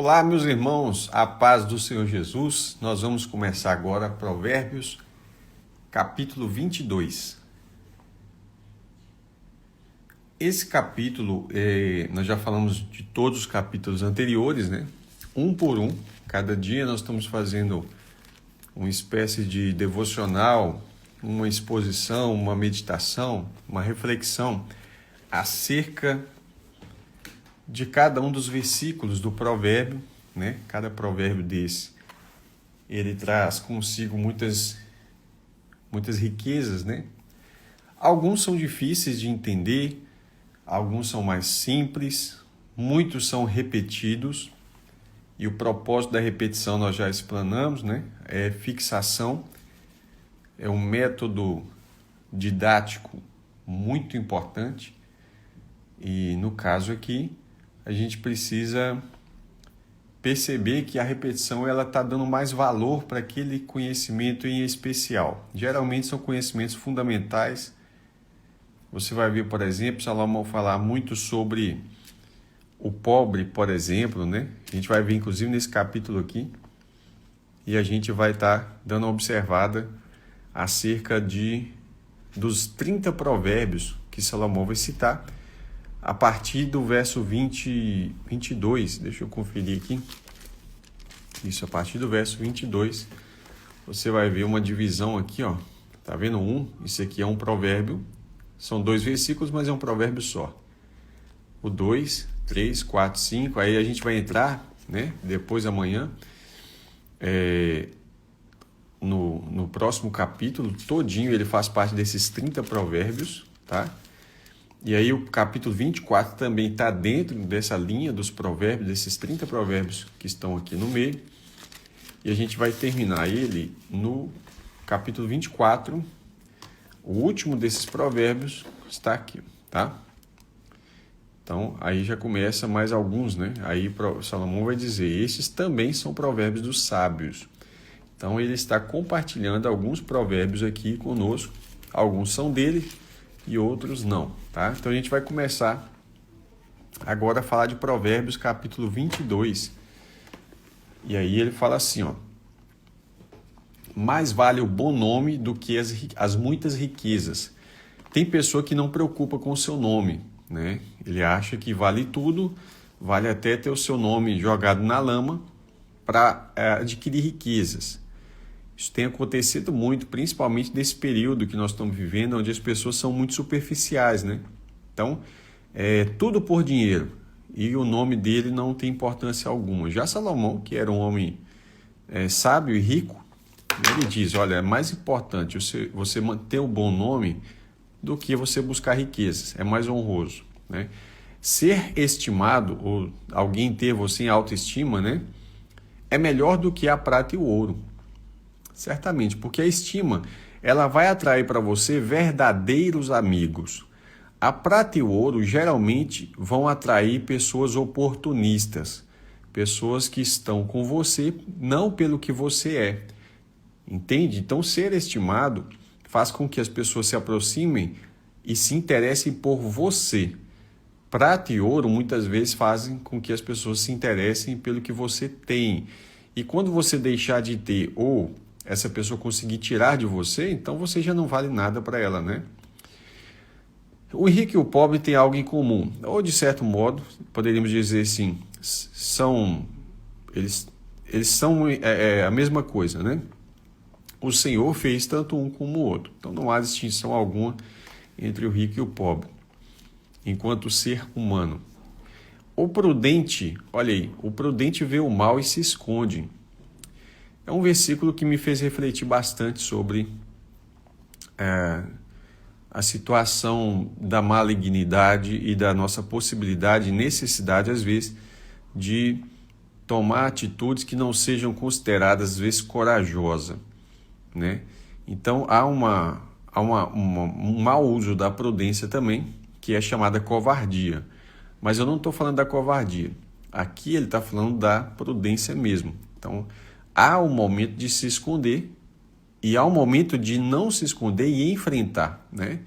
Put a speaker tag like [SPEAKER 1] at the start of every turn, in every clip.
[SPEAKER 1] Olá, meus irmãos, a paz do Senhor Jesus. Nós vamos começar agora Provérbios, capítulo 22. Esse capítulo, nós já falamos de todos os capítulos anteriores, né? Um por um. Cada dia nós estamos fazendo uma espécie de devocional, uma exposição, uma meditação, uma reflexão acerca de cada um dos versículos do provérbio, né? Cada provérbio desse, ele traz consigo muitas riquezas, né? Alguns são difíceis de entender, alguns são mais simples, muitos são repetidos, e o propósito da repetição nós já explanamos, né? É fixação, é um método didático muito importante, e no caso aqui, a gente precisa perceber que a repetição ela está dando mais valor para aquele conhecimento em especial. Geralmente são conhecimentos fundamentais. Você vai ver, por exemplo, Salomão falar muito sobre o pobre, por exemplo, né? A gente vai ver, inclusive, nesse capítulo aqui, e a gente vai estar dando uma observada acerca dos 30 provérbios que Salomão vai citar, a partir do verso 22, deixa eu conferir aqui. Isso, a partir do verso 22, você vai ver uma divisão aqui, ó. Tá vendo? Isso aqui é um provérbio. São 2 versículos, mas é um provérbio só. O 2, 3, 4, 5. Aí a gente vai entrar, né? Depois amanhã, no próximo capítulo, todinho ele faz parte desses 30 provérbios, tá? E aí o capítulo 24 também está dentro dessa linha dos provérbios, desses 30 provérbios que estão aqui no meio. E a gente vai terminar ele no capítulo 24. O último desses provérbios está aqui, tá? Então, aí já começa mais alguns, né? Aí Salomão vai dizer, esses também são provérbios dos sábios. Então, ele está compartilhando alguns provérbios aqui conosco. Alguns são dele e outros não, tá? Então a gente vai começar agora a falar de Provérbios capítulo 22. E aí ele fala assim, ó: mais vale o bom nome do que as muitas riquezas. Tem pessoa que não preocupa com o seu nome, né? Ele acha que vale tudo, vale até ter o seu nome jogado na lama para adquirir riquezas. Isso tem acontecido muito, principalmente nesse período que nós estamos vivendo, onde as pessoas são muito superficiais, né? Então, tudo por dinheiro, e o nome dele não tem importância alguma. Já Salomão, que era um homem sábio e rico, ele diz, olha, é mais importante você manter um bom nome do que você buscar riquezas, é mais honroso, né? Ser estimado, ou alguém ter você em autoestima, né? É melhor do que a prata e o ouro. Certamente, porque a estima ela vai atrair para você verdadeiros amigos. A prata e o ouro geralmente vão atrair pessoas oportunistas, pessoas que estão com você não pelo que você é. Entende? Então, ser estimado faz com que as pessoas se aproximem e se interessem por você. Prata e ouro muitas vezes fazem com que as pessoas se interessem pelo que você tem. E quando você deixar de ter ou essa pessoa conseguir tirar de você, então você já não vale nada para ela, né? O rico e o pobre têm algo em comum, ou de certo modo, poderíamos dizer assim, eles são a mesma coisa, né? O Senhor fez tanto um como o outro, então não há distinção alguma entre o rico e o pobre, enquanto ser humano. O prudente, olha aí, o prudente vê o mal e se esconde. É um versículo que me fez refletir bastante sobre a situação da malignidade e da nossa possibilidade e necessidade, às vezes, de tomar atitudes que não sejam consideradas, às vezes, corajosas, né? Então, há um mau uso da prudência também, que é chamada covardia. Mas eu não estou falando da covardia. Aqui ele está falando da prudência mesmo. Então, há um momento de se esconder e há um momento de não se esconder e enfrentar, né?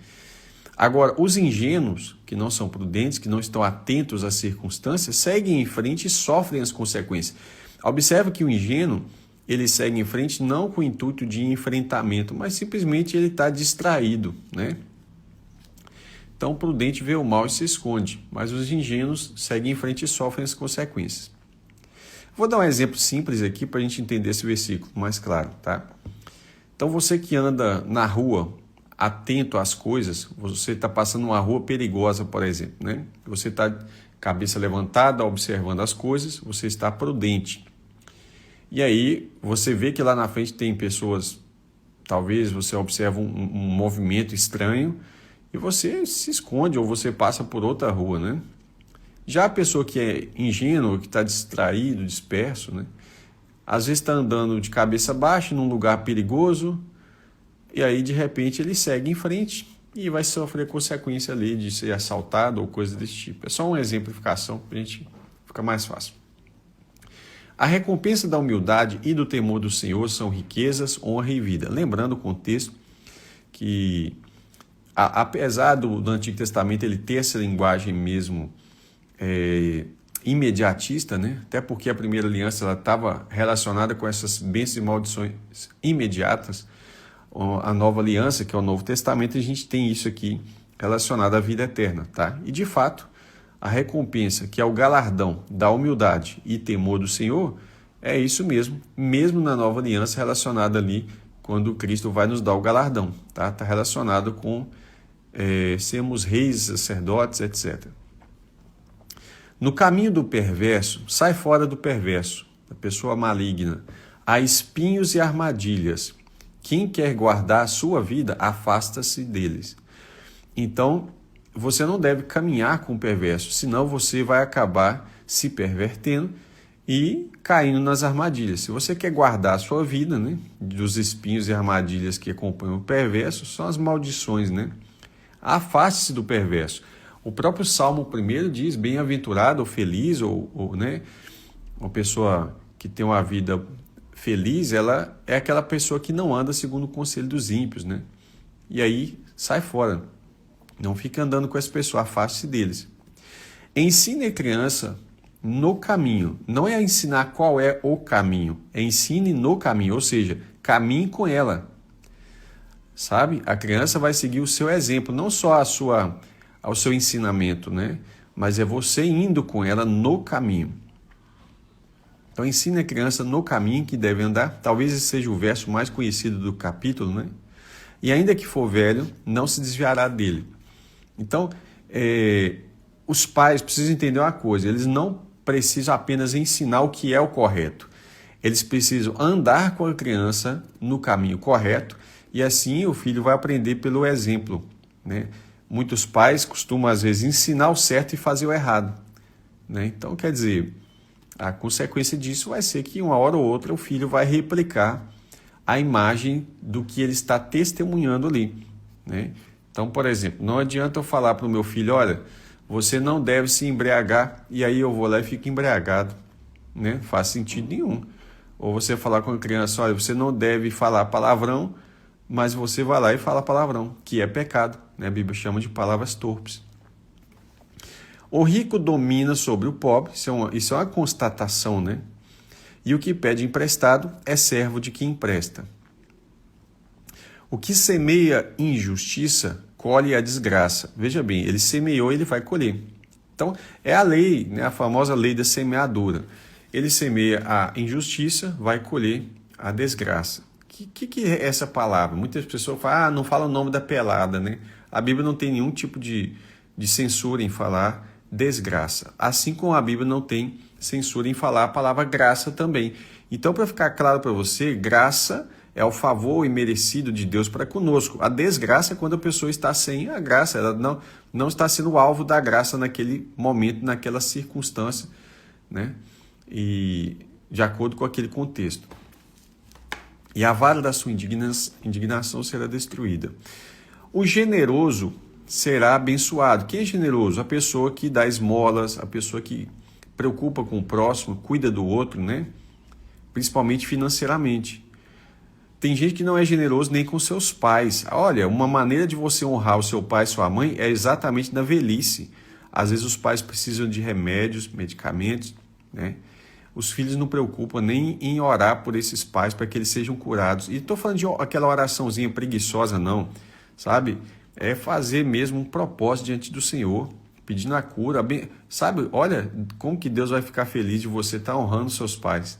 [SPEAKER 1] Agora, os ingênuos, que não são prudentes, que não estão atentos às circunstâncias, seguem em frente e sofrem as consequências. Observe que o ingênuo, ele segue em frente não com o intuito de enfrentamento, mas simplesmente ele está distraído, né? Então, o prudente vê o mal e se esconde, mas os ingênuos seguem em frente e sofrem as consequências. Vou dar um exemplo simples aqui para a gente entender esse versículo mais claro, tá? Então, você que anda na rua, atento às coisas, você está passando uma rua perigosa, por exemplo, né? Você está cabeça levantada, observando as coisas, você está prudente. E aí, você vê que lá na frente tem pessoas, talvez você observa um movimento estranho, e você se esconde ou você passa por outra rua, né? Já a pessoa que é ingênua, que está distraído, disperso, né? Às vezes está andando de cabeça baixa num lugar perigoso e aí de repente ele segue em frente e vai sofrer consequência ali de ser assaltado ou coisa desse tipo. É só uma exemplificação para a gente ficar mais fácil. A recompensa da humildade e do temor do Senhor são riquezas, honra e vida. Lembrando o contexto que apesar do Antigo Testamento ele ter essa linguagem mesmo imediatista, né? Até porque a primeira aliança estava relacionada com essas bênçãos e maldições imediatas, a nova aliança, que é o Novo Testamento, a gente tem isso aqui relacionado à vida eterna, tá? E de fato, a recompensa, que é o galardão da humildade e temor do Senhor, é isso mesmo na nova aliança relacionada ali quando Cristo vai nos dar o galardão, tá? Está relacionado com sermos reis, sacerdotes, etc. No caminho do perverso, sai fora do perverso, da pessoa maligna. Há espinhos e armadilhas. Quem quer guardar a sua vida, afasta-se deles. Então, você não deve caminhar com o perverso, senão você vai acabar se pervertendo e caindo nas armadilhas. Se você quer guardar a sua vida, né, dos espinhos e armadilhas que acompanham o perverso, são as maldições, né? Afaste-se do perverso. O próprio Salmo 1 diz, bem-aventurado ou feliz, né, uma pessoa que tem uma vida feliz, ela é aquela pessoa que não anda segundo o conselho dos ímpios, né? E aí, sai fora. Não fica andando com essa pessoa, afaste-se deles. Ensine a criança no caminho. Não é ensinar qual é o caminho, é ensine no caminho, ou seja, caminhe com ela. Sabe? A criança vai seguir o seu exemplo, não só ao seu ensinamento, né? Mas é você indo com ela no caminho. Então ensine a criança no caminho que deve andar. Talvez esse seja o verso mais conhecido do capítulo, né? E ainda que for velho, não se desviará dele. Então, os pais precisam entender uma coisa, eles não precisam apenas ensinar o que é o correto. Eles precisam andar com a criança no caminho correto e assim o filho vai aprender pelo exemplo, né? Muitos pais costumam, às vezes, ensinar o certo e fazer o errado, né? Então, quer dizer, a consequência disso vai ser que uma hora ou outra o filho vai replicar a imagem do que ele está testemunhando ali, né? Então, por exemplo, não adianta eu falar para o meu filho, olha, você não deve se embriagar, e aí eu vou lá e fico embriagado, né? Não faz sentido nenhum. Ou você falar com a criança, olha, você não deve falar palavrão, mas você vai lá e fala palavrão, que é pecado, né? A Bíblia chama de palavras torpes. O rico domina sobre o pobre, isso é uma constatação, né? E o que pede emprestado é servo de quem empresta. O que semeia injustiça, colhe a desgraça. Veja bem, ele semeou, ele vai colher. Então, é a lei, né? A famosa lei da semeadura. Ele semeia a injustiça, vai colher a desgraça. O que é essa palavra? Muitas pessoas falam, não fala o nome da pelada, né? A Bíblia não tem nenhum tipo de censura em falar desgraça. Assim como a Bíblia não tem censura em falar a palavra graça também. Então, para ficar claro para você, graça é o favor imerecido de Deus para conosco. A desgraça é quando a pessoa está sem a graça, ela não está sendo alvo da graça naquele momento, naquela circunstância, né? E de acordo com aquele contexto. E a vara da sua indignação será destruída. O generoso será abençoado. Quem é generoso? A pessoa que dá esmolas, a pessoa que preocupa com o próximo, cuida do outro, né? Principalmente financeiramente. Tem gente que não é generoso nem com seus pais. Olha, uma maneira de você honrar o seu pai e sua mãe é exatamente na velhice. Às vezes os pais precisam de remédios, medicamentos, né? Os filhos não preocupam nem em orar por esses pais para que eles sejam curados. E estou falando de aquela oraçãozinha preguiçosa, não, sabe? É fazer mesmo um propósito diante do Senhor, pedindo a cura. Sabe, olha como que Deus vai ficar feliz de você estar honrando seus pais.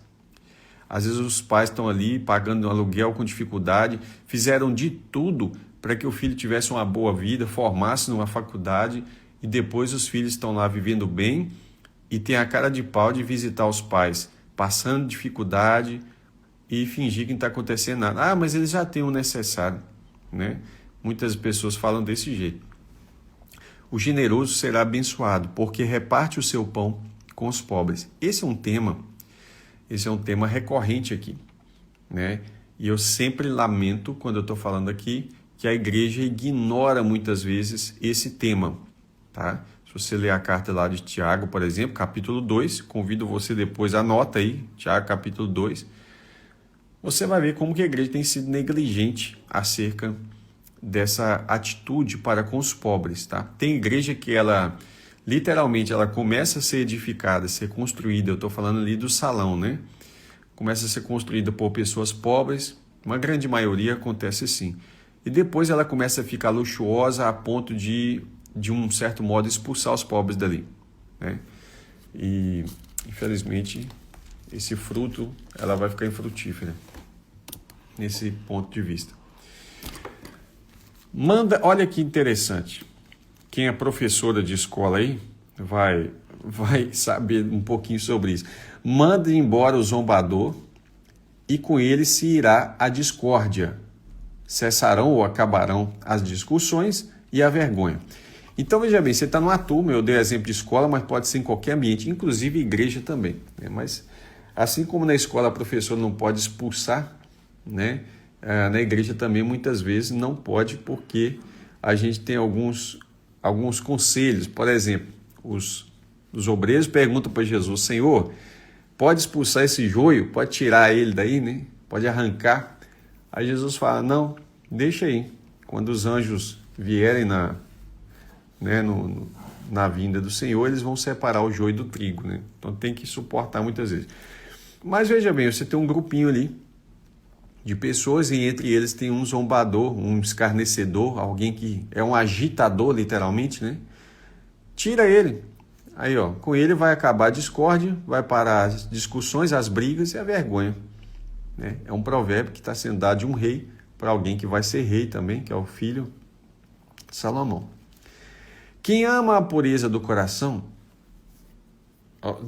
[SPEAKER 1] Às vezes os pais estão ali pagando um aluguel com dificuldade, fizeram de tudo para que o filho tivesse uma boa vida, formasse numa faculdade, e depois os filhos estão lá vivendo bem e tem a cara de pau de visitar os pais, passando dificuldade e fingir que não está acontecendo nada. Ah, mas eles já têm o necessário, né? Muitas pessoas falam desse jeito. O generoso será abençoado, porque reparte o seu pão com os pobres. Esse é um tema recorrente aqui, né? E eu sempre lamento, quando eu estou falando aqui, que a igreja ignora muitas vezes esse tema, tá? Se você ler a carta lá de Tiago, por exemplo, capítulo 2, convido você depois, anota aí, Tiago capítulo 2, você vai ver como que a igreja tem sido negligente acerca dessa atitude para com os pobres, tá? Tem igreja que ela, literalmente, ela começa a ser edificada, a ser construída, eu estou falando ali do salão, né? Começa a ser construída por pessoas pobres, uma grande maioria acontece assim. E depois ela começa a ficar luxuosa a ponto de um certo modo, expulsar os pobres dali, né? E, infelizmente, esse fruto, ela vai ficar infrutífera, nesse ponto de vista. Olha que interessante, quem é professora de escola aí vai saber um pouquinho sobre isso. Manda embora o zombador e com ele se irá a discórdia. Cessarão ou acabarão as discussões e a vergonha. Então, veja bem, você está numa turma, eu dei exemplo de escola, mas pode ser em qualquer ambiente, inclusive igreja também, né? Mas, assim como na escola a professora não pode expulsar, né? Na igreja também muitas vezes não pode, porque a gente tem alguns conselhos. Por exemplo, os obreiros perguntam para Jesus: Senhor, pode expulsar esse joio? Pode tirar ele daí, né? Pode arrancar? Aí Jesus fala: não, deixa aí. Quando os anjos vierem na vinda do Senhor, eles vão separar o joio do trigo, né? Então tem que suportar muitas vezes. Mas veja bem, você tem um grupinho ali de pessoas e entre eles tem um zombador, um escarnecedor, alguém que é um agitador, literalmente, né? Tira ele. Aí, ó, com ele vai acabar a discórdia, vai parar as discussões, as brigas e a vergonha, né? É um provérbio que está sendo dado de um rei para alguém que vai ser rei também, que é o filho de Salomão. Quem ama a pureza do coração...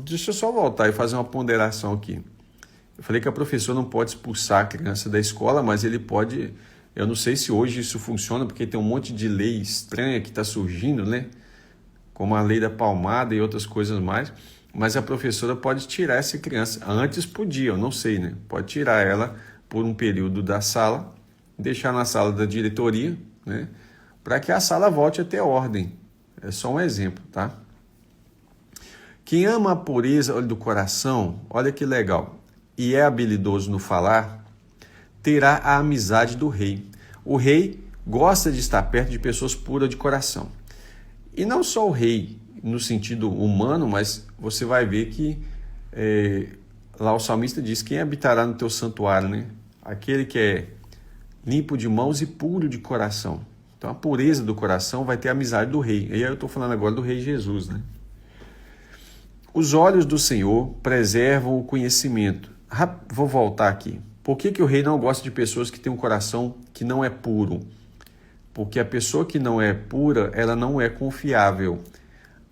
[SPEAKER 1] Deixa eu só voltar e fazer uma ponderação aqui. Eu falei que a professora não pode expulsar a criança da escola, mas ele pode... Eu não sei se hoje isso funciona, porque tem um monte de lei estranha que está surgindo, né? Como a lei da palmada e outras coisas mais. Mas a professora pode tirar essa criança. Antes podia, eu não sei, né? Pode tirar ela por um período da sala, deixar na sala da diretoria, né? Para que a sala volte a ter ordem. É só um exemplo, tá? Quem ama a pureza do coração, olha que legal, e é habilidoso no falar, terá a amizade do rei. O rei gosta de estar perto de pessoas puras de coração. E não só o rei, no sentido humano, mas você vai ver que lá o salmista diz: quem habitará no teu santuário, né? Aquele que é limpo de mãos e puro de coração. Então a pureza do coração vai ter a amizade do rei. E aí eu estou falando agora do rei Jesus, né? Os olhos do Senhor preservam o conhecimento. Vou voltar aqui. Por que o rei não gosta de pessoas que têm um coração que não é puro? Porque a pessoa que não é pura, ela não é confiável.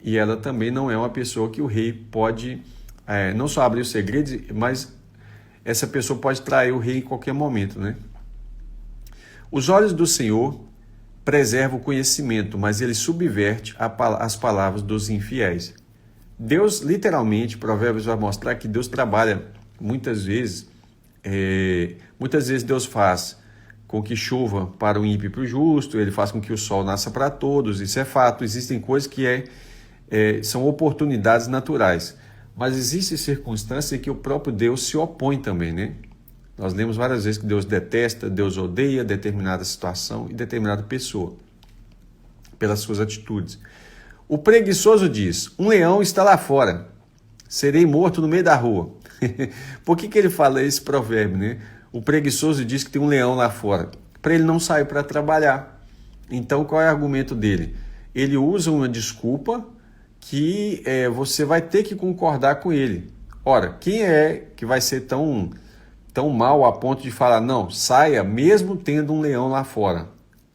[SPEAKER 1] E ela também não é uma pessoa que o rei pode não só abrir os segredos, mas essa pessoa pode trair o rei em qualquer momento, né? Os olhos do Senhor preservam o conhecimento, mas ele subverte as palavras dos infiéis. Deus, literalmente, Provérbios vai mostrar que Deus trabalha muitas vezes Deus faz com que chova para o ímpio e para o justo, ele faz com que o sol nasça para todos, isso é fato. Existem coisas que são oportunidades naturais, mas existem circunstâncias em que o próprio Deus se opõe também, né? Nós lemos várias vezes que Deus detesta, Deus odeia determinada situação e determinada pessoa pelas suas atitudes. O preguiçoso diz, um leão está lá fora, serei morto no meio da rua. Por que ele fala esse provérbio, né? O preguiçoso diz que tem um leão lá fora, para ele não sair para trabalhar. Então, qual é o argumento dele? Ele usa uma desculpa que você vai ter que concordar com ele. Ora, quem é que vai ser tão mal a ponto de falar, não, saia mesmo tendo um leão lá fora?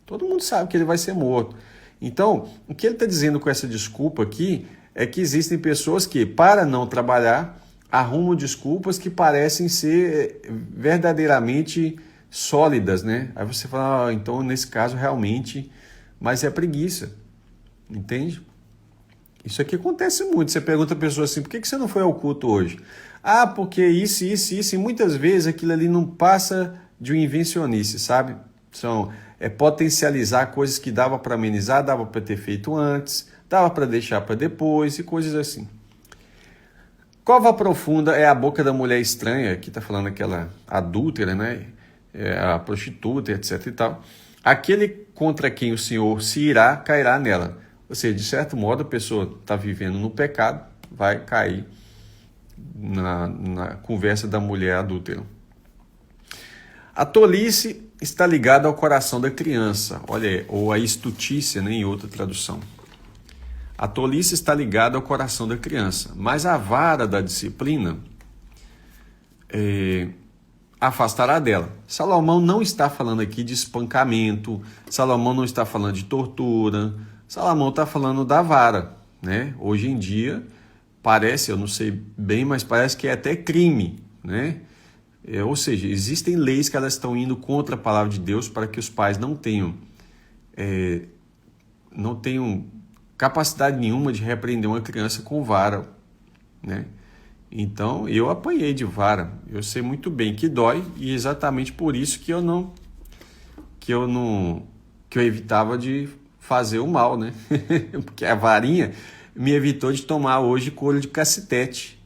[SPEAKER 1] Todo mundo sabe que ele vai ser morto. Então, o que ele está dizendo com essa desculpa aqui é que existem pessoas que, para não trabalhar, arrumam desculpas que parecem ser verdadeiramente sólidas, né? Aí você fala, então nesse caso realmente, mas é preguiça, entende? Isso aqui acontece muito. Você pergunta a pessoa assim, por que você não foi ao culto hoje? Ah, porque isso, e muitas vezes aquilo ali não passa de um invencionice, sabe? Potencializar coisas que dava para amenizar, dava para ter feito antes, dava para deixar para depois e coisas assim. Cova profunda é a boca da mulher estranha, aqui está falando aquela adúltera, né? A prostituta, etc e tal. Aquele contra quem o Senhor se irá, cairá nela. Ou seja, de certo modo, a pessoa está vivendo no pecado, vai cair na conversa da mulher adúltera. A tolice está ligada ao coração da criança, olha aí, ou a estutícia, né, em outra tradução. A tolice está ligada ao coração da criança, mas a vara da disciplina afastará dela. Salomão não está falando aqui de espancamento, Salomão não está falando de tortura, Salomão está falando da vara, né? Hoje em dia, parece, eu não sei bem, mas parece que é até crime, né? Ou seja, existem leis que elas estão indo contra a palavra de Deus para que os pais não tenham capacidade nenhuma de repreender uma criança com vara, né? Então, eu apanhei de vara, eu sei muito bem que dói e exatamente por isso que eu evitava de fazer o mal, né? Porque a varinha me evitou de tomar hoje couro de cacetete,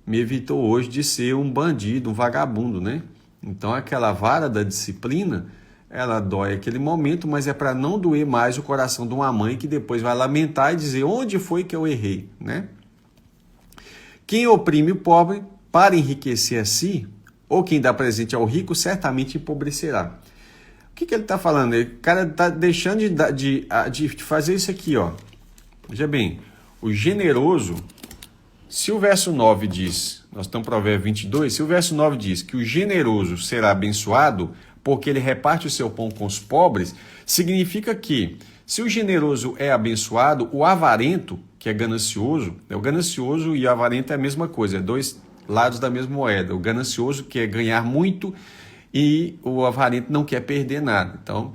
[SPEAKER 1] me evitou hoje de ser um bandido, um vagabundo, né? Então, aquela vara da disciplina, ela dói aquele momento, mas é para não doer mais o coração de uma mãe que depois vai lamentar e dizer onde foi que eu errei, né? Quem oprime o pobre para enriquecer a si, ou quem dá presente ao rico, certamente empobrecerá. O que ele está falando? O cara está deixando de fazer isso aqui, ó. Veja bem, o generoso, se o verso 9 diz, nós estamos no Provérbio 22, se o verso 9 diz que o generoso será abençoado porque ele reparte o seu pão com os pobres, significa que se o generoso é abençoado, o avarento, que é ganancioso, o ganancioso e o avarento é a mesma coisa, é dois lados da mesma moeda. O ganancioso quer ganhar muito e o avarento não quer perder nada. Então,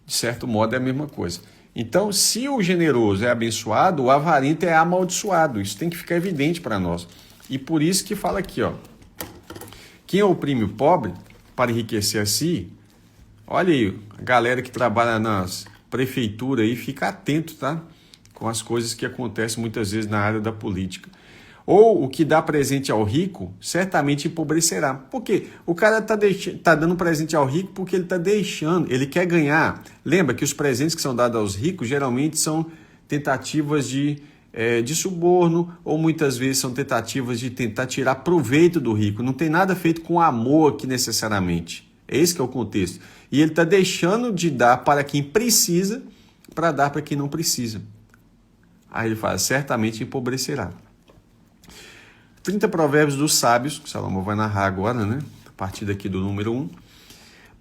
[SPEAKER 1] de certo modo, é a mesma coisa. Então, se o generoso é abençoado, o avarento é amaldiçoado. Isso tem que ficar evidente para nós. E por isso que fala aqui, ó, quem oprime o pobre para enriquecer a si, olha aí, a galera que trabalha nas prefeituras aí, fica atento, tá? Com as coisas que acontecem muitas vezes na área da política. Ou o que dá presente ao rico, certamente empobrecerá. Por quê? O cara tá dando presente ao rico porque ele está deixando, ele quer ganhar. Lembra que os presentes que são dados aos ricos geralmente são tentativas de suborno, ou muitas vezes são tentativas de tentar tirar proveito do rico. Não tem nada feito com amor aqui necessariamente. É esse que é o contexto. E ele está deixando de dar para quem precisa, para dar para quem não precisa. Aí ele fala, certamente empobrecerá. 30 provérbios dos sábios, que Salomão vai narrar agora, né? A partir daqui do número 1.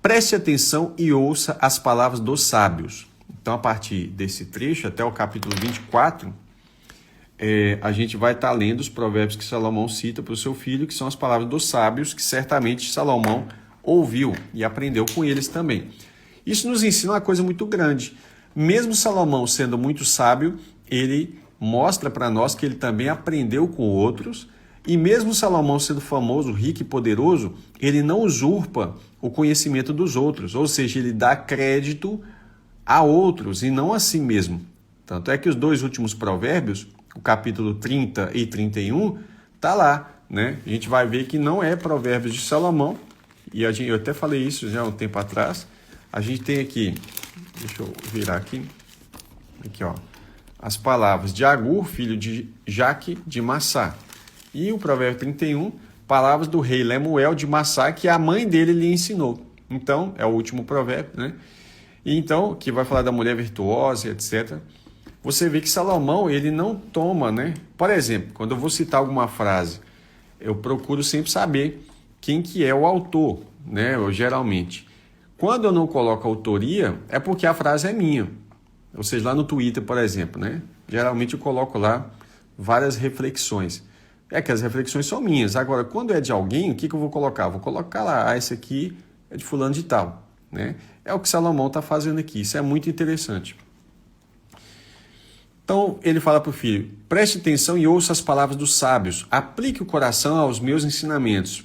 [SPEAKER 1] Preste atenção e ouça as palavras dos sábios. Então, a partir desse trecho, até o capítulo 24, a gente vai estar lendo os provérbios que Salomão cita para o seu filho, que são as palavras dos sábios, que certamente Salomão ouviu e aprendeu com eles também. Isso nos ensina uma coisa muito grande. Mesmo Salomão sendo muito sábio, ele mostra para nós que ele também aprendeu com outros, e mesmo Salomão sendo famoso, rico e poderoso, ele não usurpa o conhecimento dos outros, ou seja, ele dá crédito a outros e não a si mesmo. Tanto é que os dois últimos provérbios, o capítulo 30 e 31, está lá, né? A gente vai ver que não é provérbios de Salomão, e eu até falei isso já há um tempo atrás, a gente tem aqui, deixa eu virar aqui, ó, as palavras de Agur, filho de Jaque, de Massá. E o provérbio 31, palavras do rei Lemuel de Massá, que a mãe dele lhe ensinou. Então, é o último provérbio, né? E então, que vai falar da mulher virtuosa, etc. Você vê que Salomão, ele não toma, né? Por exemplo, quando eu vou citar alguma frase, eu procuro sempre saber quem que é o autor, né? Eu, geralmente. Quando eu não coloco autoria, é porque a frase é minha. Ou seja, lá no Twitter, por exemplo, né? Geralmente eu coloco lá várias reflexões. É que as reflexões são minhas. Agora, quando é de alguém, o que eu vou colocar? Vou colocar lá, esse aqui é de fulano de tal, né? É o que Salomão está fazendo aqui. Isso é muito interessante. Então, ele fala para o filho, preste atenção e ouça as palavras dos sábios. Aplique o coração aos meus ensinamentos,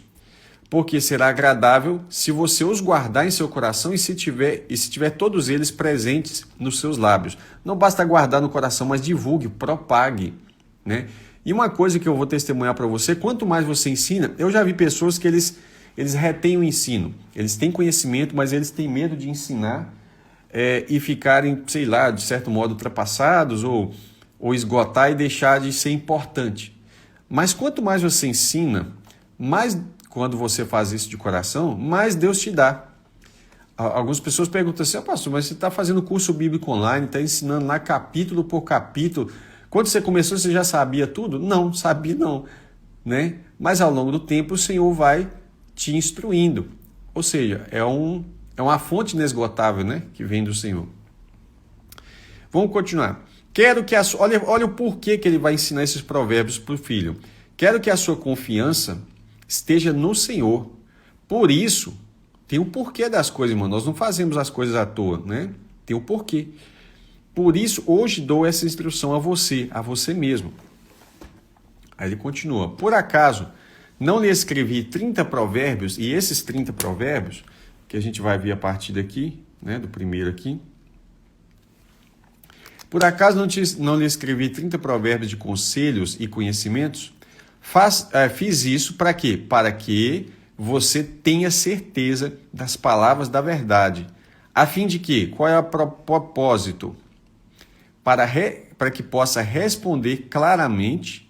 [SPEAKER 1] porque será agradável se você os guardar em seu coração e se tiver todos eles presentes nos seus lábios. Não basta guardar no coração, mas divulgue, propague, né? E uma coisa que eu vou testemunhar para você, quanto mais você ensina, eu já vi pessoas que eles retêm o ensino, eles têm conhecimento, mas eles têm medo de ensinar e ficarem, sei lá, de certo modo ultrapassados ou esgotar e deixar de ser importante. Mas quanto mais você ensina, mais quando você faz isso de coração, mais Deus te dá. Algumas pessoas perguntam assim, pastor, mas você está fazendo curso bíblico online, está ensinando lá capítulo por capítulo. Quando você começou, você já sabia tudo? Não, sabia não, né? Mas ao longo do tempo o Senhor vai te instruindo. Ou seja, é uma fonte inesgotável, né, que vem do Senhor. Vamos continuar. Quero que olha o porquê que ele vai ensinar esses provérbios para o filho. Quero que a sua confiança esteja no Senhor. Por isso, tem o porquê das coisas, irmão. Nós não fazemos as coisas à toa, né? Tem o porquê. Por isso, hoje dou essa instrução a você mesmo. Aí ele continua. Por acaso, não lhe escrevi 30 provérbios, e esses 30 provérbios, que a gente vai ver a partir daqui, né, do primeiro aqui. Por acaso não lhe escrevi 30 provérbios de conselhos e conhecimentos? Fiz isso para quê? Para que você tenha certeza das palavras da verdade. A fim de que? Qual é o propósito? Para que possa responder claramente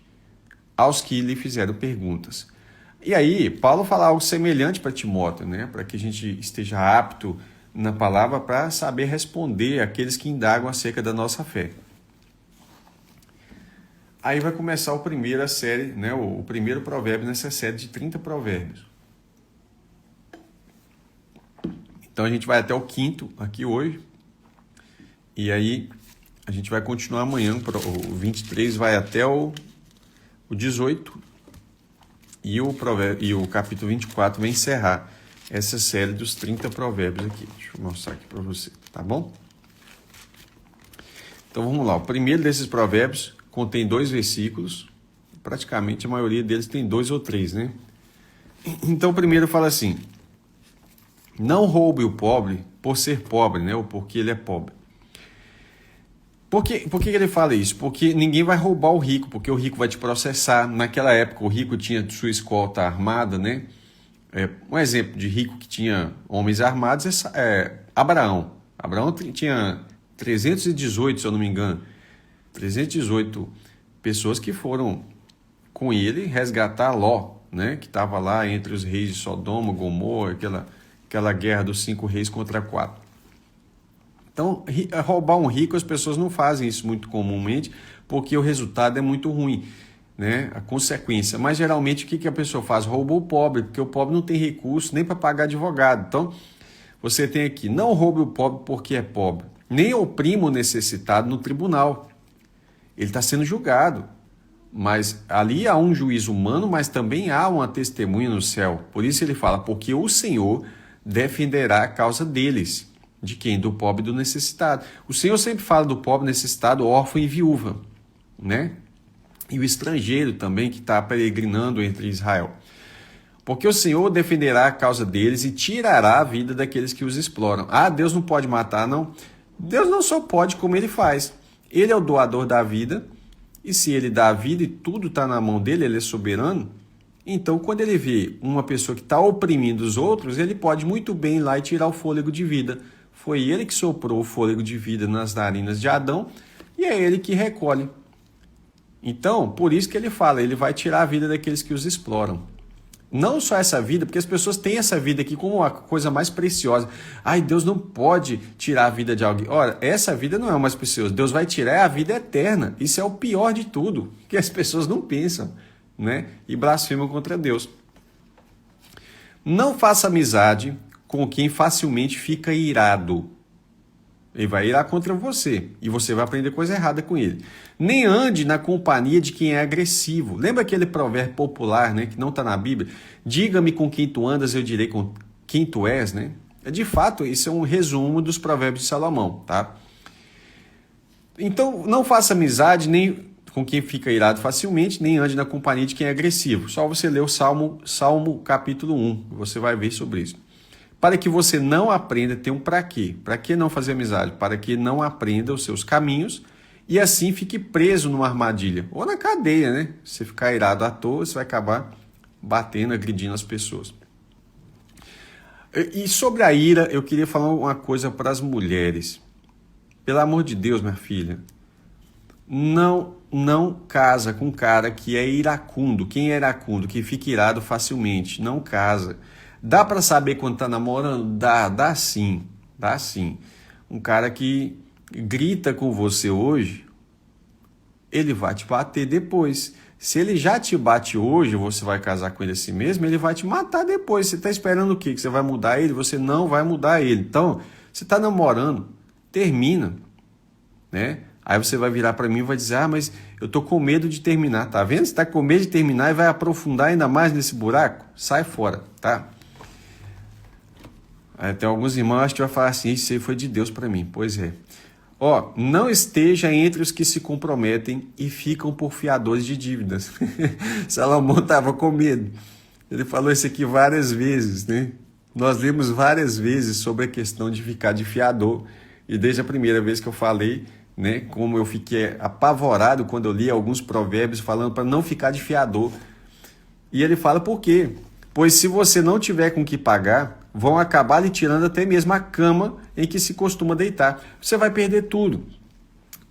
[SPEAKER 1] aos que lhe fizeram perguntas. E aí, Paulo fala algo semelhante para Timóteo, né? Para que a gente esteja apto na palavra para saber responder àqueles que indagam acerca da nossa fé. Aí vai começar a primeira série, né? O primeiro provérbio nessa série de 30 provérbios. Então a gente vai até o 5º aqui hoje. E aí a gente vai continuar amanhã. O 23 vai até o 18. E o capítulo 24 vai encerrar essa série dos 30 provérbios aqui. Deixa eu mostrar aqui para você, tá bom? Então vamos lá. O primeiro desses provérbios contém 2 versículos. Praticamente a maioria deles tem 2 ou 3, né? Então o primeiro fala assim: não roube o pobre por ser pobre, né? Ou porque ele é pobre. Por que ele fala isso? Porque ninguém vai roubar o rico, porque o rico vai te processar. Naquela época, o rico tinha sua escolta armada, né? Um exemplo de rico que tinha homens armados é Abraão. Abraão tinha 318, se eu não me engano, 318 pessoas que foram com ele resgatar Ló, né? Que estava lá entre os reis de Sodoma, Gomorra, aquela guerra dos 5 reis contra 4. Então, roubar um rico, as pessoas não fazem isso muito comumente, porque o resultado é muito ruim, né? A consequência. Mas, geralmente, o que a pessoa faz? Rouba o pobre, porque o pobre não tem recurso nem para pagar advogado. Então, você tem aqui, não roube o pobre porque é pobre, nem oprima o necessitado no tribunal. Ele está sendo julgado, mas ali há um juiz humano, mas também há uma testemunha no céu. Por isso ele fala, porque o Senhor defenderá a causa deles. De quem? Do pobre e do necessitado. O Senhor sempre fala do pobre, necessitado, órfão e viúva, né? E o estrangeiro também que está peregrinando entre Israel. Porque o Senhor defenderá a causa deles e tirará a vida daqueles que os exploram. Ah, Deus não pode matar, não. Deus não só pode como ele faz. Ele é o doador da vida, e se ele dá a vida e tudo está na mão dele, ele é soberano, Então, quando ele vê uma pessoa que está oprimindo os outros, ele pode muito bem ir lá e tirar o fôlego de vida. Foi ele que soprou o fôlego de vida nas narinas de Adão e é ele que recolhe. Então, por isso que ele fala, ele vai tirar a vida daqueles que os exploram. Não só essa vida, porque as pessoas têm essa vida aqui como a coisa mais preciosa. Ai, Deus não pode tirar a vida de alguém. Ora, essa vida não é o mais precioso. Deus vai tirar a vida eterna. Isso é o pior de tudo, que as pessoas não pensam, né? E blasfemam contra Deus. Não faça amizade com quem facilmente fica irado. Ele vai irar contra você e você vai aprender coisa errada com ele. Nem ande na companhia de quem é agressivo. Lembra aquele provérbio popular, né, que não está na Bíblia? Diga-me com quem tu andas, eu direi com quem tu és, né? De fato, isso é um resumo dos provérbios de Salomão, tá? Então, não faça amizade nem com quem fica irado facilmente, nem ande na companhia de quem é agressivo. Só você ler o Salmo capítulo 1, você vai ver sobre isso. Para que você não aprenda, tem um para quê. Para que não fazer amizade? Para que não aprenda os seus caminhos e assim fique preso numa armadilha. Ou na cadeia, né? Se você ficar irado à toa, você vai acabar batendo, agredindo as pessoas. E sobre a ira, eu queria falar uma coisa para as mulheres. Pelo amor de Deus, minha filha, não casa com um cara que é iracundo. Quem é iracundo? Que fica irado facilmente. Não casa. Dá para saber quando tá namorando? Dá sim. Um cara que grita com você hoje, ele vai te bater depois. Se ele já te bate hoje, você vai casar com ele assim mesmo, ele vai te matar depois. Você tá esperando o quê? Que você vai mudar ele? Você não vai mudar ele. Então, você tá namorando, termina, né? Aí você vai virar para mim e vai dizer, mas eu tô com medo de terminar. Tá vendo? Você tá com medo de terminar e vai aprofundar ainda mais nesse buraco? Sai fora, tá? Tem alguns irmãos que vai falar assim, isso aí foi de Deus para mim. Pois é. Não esteja entre os que se comprometem e ficam por fiadores de dívidas. Salomão estava com medo. Ele falou isso aqui várias vezes, né? Nós lemos várias vezes sobre a questão de ficar de fiador. E desde a primeira vez que eu falei, né, como eu fiquei apavorado quando eu li alguns provérbios falando para não ficar de fiador. E ele fala por quê? Pois se você não tiver com o que pagar, vão acabar lhe tirando até mesmo a cama em que se costuma deitar. Você vai perder tudo.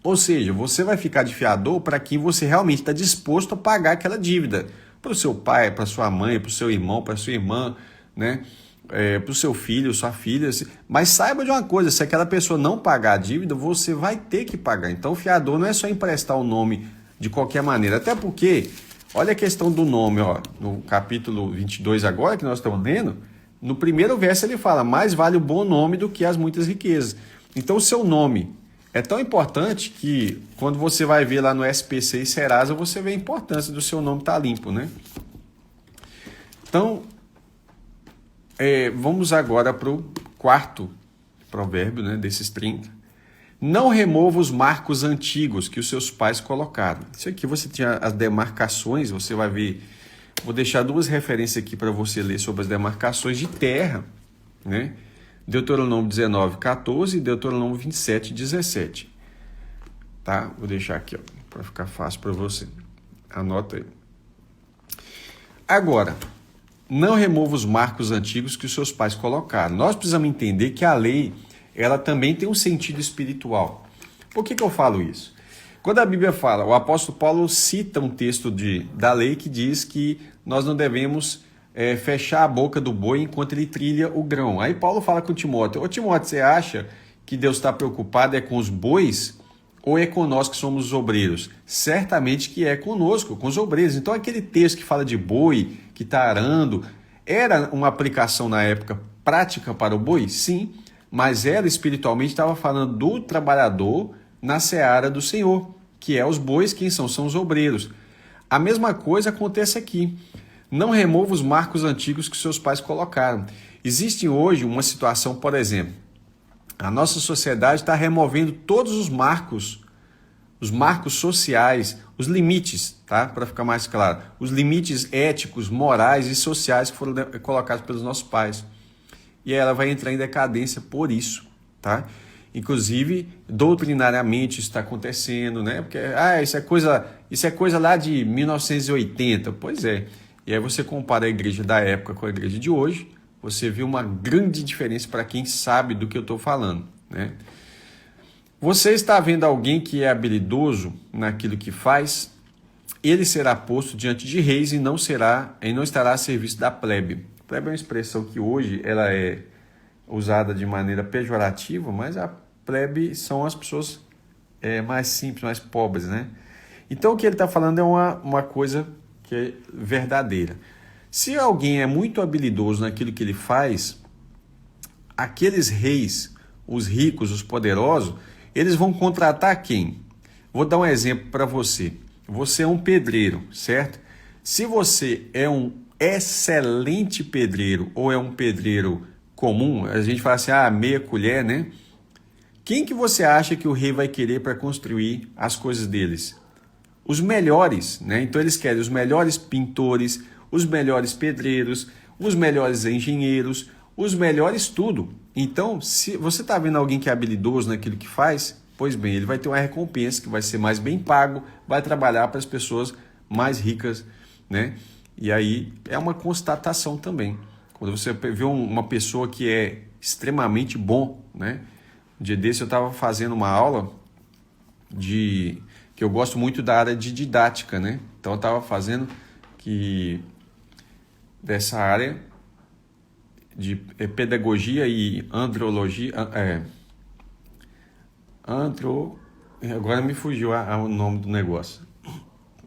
[SPEAKER 1] Ou seja, você vai ficar de fiador para quem você realmente está disposto a pagar aquela dívida. Para o seu pai, para sua mãe, para o seu irmão, para sua irmã, né? Para o seu filho, sua filha. Mas saiba de uma coisa, se aquela pessoa não pagar a dívida, você vai ter que pagar. Então o fiador não é só emprestar o nome de qualquer maneira. Até porque, olha a questão do nome, no capítulo 22 agora que nós estamos lendo, no primeiro verso ele fala, mais vale o bom nome do que as muitas riquezas. Então o seu nome é tão importante que quando você vai ver lá no SPC e Serasa, você vê a importância do seu nome estar limpo, né? Então, vamos agora para o quarto provérbio, né, desses 30. Não remova os marcos antigos que os seus pais colocaram. Isso aqui você tinha as demarcações, você vai ver. Vou deixar duas referências aqui para você ler sobre as demarcações de terra, né? Deuteronômio 19, 14 e Deuteronômio 27, 17. Tá? Vou deixar aqui, para ficar fácil para você. Anota aí. Agora, não remova os marcos antigos que os seus pais colocaram. Nós precisamos entender que a lei, ela também tem um sentido espiritual. Por que eu falo isso? Quando a Bíblia fala, o apóstolo Paulo cita um texto da lei que diz que nós não devemos fechar a boca do boi enquanto ele trilha o grão. Aí Paulo fala com Timóteo, Timóteo, você acha que Deus está preocupado com os bois ou é com nós que somos os obreiros? Certamente que é conosco, com os obreiros. Então aquele texto que fala de boi, que está arando, era uma aplicação na época prática para o boi? Sim, mas era espiritualmente, estava falando do trabalhador na seara do Senhor, que é os bois, quem são? São os obreiros. A mesma coisa acontece aqui. Não remova os marcos antigos que seus pais colocaram. Existe hoje uma situação, por exemplo, a nossa sociedade está removendo todos os marcos sociais, os limites, tá? Para ficar mais claro, os limites éticos, morais e sociais que foram colocados pelos nossos pais. E ela vai entrar em decadência por isso, tá? Inclusive, doutrinariamente isso está acontecendo, né? Porque isso é coisa lá de 1980. Pois é. E aí você compara a igreja da época com a igreja de hoje, você vê uma grande diferença para quem sabe do que eu estou falando, né? Você está vendo alguém que é habilidoso naquilo que faz, ele será posto diante de reis e não estará a serviço da plebe. Plebe é uma expressão que hoje ela é usada de maneira pejorativa, mas a plebe são as pessoas mais simples, mais pobres, né? Então o que ele está falando é uma coisa que é verdadeira. Se alguém é muito habilidoso naquilo que ele faz, aqueles reis, os ricos, os poderosos, eles vão contratar quem? Vou dar um exemplo para você. Você é um pedreiro, certo? Se você é um excelente pedreiro ou é um pedreiro comum, a gente fala assim, meia colher, né? Quem que você acha que o rei vai querer para construir as coisas deles? Os melhores, né? Então eles querem os melhores pintores, os melhores pedreiros, os melhores engenheiros, os melhores tudo. Então, se você está vendo alguém que é habilidoso naquilo que faz, pois bem, ele vai ter uma recompensa que vai ser mais bem pago, vai trabalhar para as pessoas mais ricas, né? E aí é uma constatação também. Quando você vê uma pessoa que é extremamente bom, né? Um dia desse eu estava fazendo uma aula que eu gosto muito da área de didática, né? Então eu estava fazendo dessa área de pedagogia e andrologia, agora me fugiu o nome do negócio.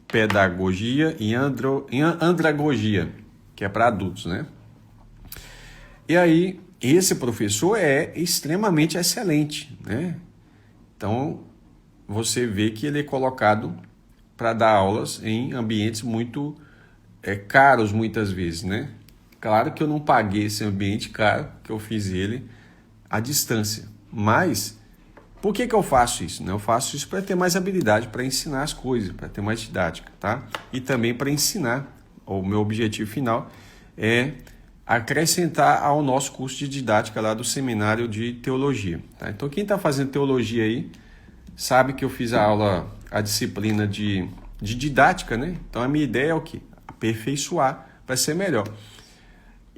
[SPEAKER 1] Pedagogia e andragogia, que é para adultos, né? E aí, esse professor é extremamente excelente, né? Então, você vê que ele é colocado para dar aulas em ambientes muito caros muitas vezes, né? Claro que eu não paguei esse ambiente caro, que eu fiz ele à distância. Mas, por que eu faço isso? Eu faço isso para ter mais habilidade, para ensinar as coisas, para ter mais didática, tá? E também para ensinar. O meu objetivo final é acrescentar ao nosso curso de didática lá do seminário de teologia, tá? Então, quem está fazendo teologia aí, sabe que eu fiz a disciplina de didática, né? Então, a minha ideia é o quê? Aperfeiçoar para ser melhor.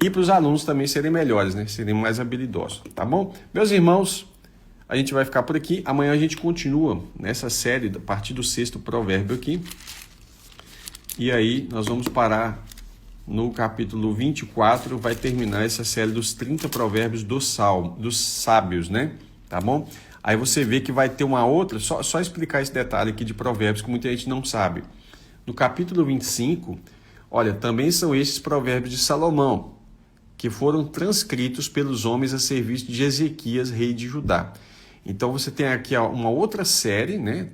[SPEAKER 1] E para os alunos também serem melhores, né? Serem mais habilidosos, tá bom? Meus irmãos, a gente vai ficar por aqui. Amanhã a gente continua nessa série, a partir do 6º provérbio aqui. E aí nós vamos parar no capítulo 24, vai terminar essa série dos 30 provérbios dos sábios, né? Tá bom? Aí você vê que vai ter uma outra, só explicar esse detalhe aqui de provérbios que muita gente não sabe. No capítulo 25, olha, também são esses provérbios de Salomão, que foram transcritos pelos homens a serviço de Ezequias, rei de Judá. Então você tem aqui uma outra série, né?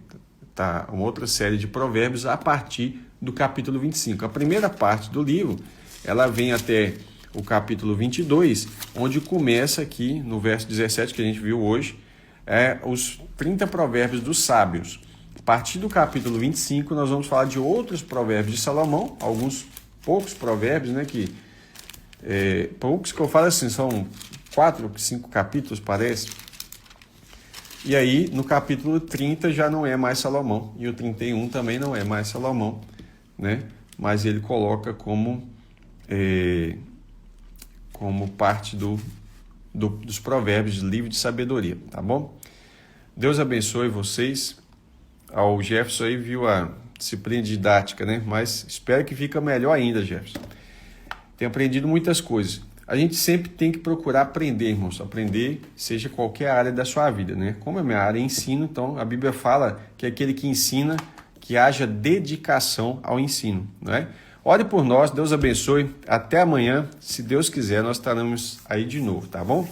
[SPEAKER 1] Tá? Uma outra série de provérbios a partir do capítulo 25. A primeira parte do livro, ela vem até o capítulo 22, onde começa aqui no verso 17 que a gente viu hoje, os 30 provérbios dos sábios. A partir do capítulo 25, nós vamos falar de outros provérbios de Salomão, alguns poucos provérbios, né? Poucos que eu falo assim, são 4, 5 capítulos, parece. E aí, no capítulo 30 já não é mais Salomão, e o 31 também não é mais Salomão, né? Mas ele coloca como parte dos provérbios do livro de sabedoria, tá bom? Deus abençoe vocês. O Jefferson aí viu a disciplina didática, né? Mas espero que fique melhor ainda, Jefferson. Tenho aprendido muitas coisas. A gente sempre tem que procurar aprender, irmãos. Aprender, seja qualquer área da sua vida, né? Como a minha área é ensino, então a Bíblia fala que aquele que ensina, que haja dedicação ao ensino, né? Ore por nós, Deus abençoe. Até amanhã, se Deus quiser, nós estaremos aí de novo, tá bom?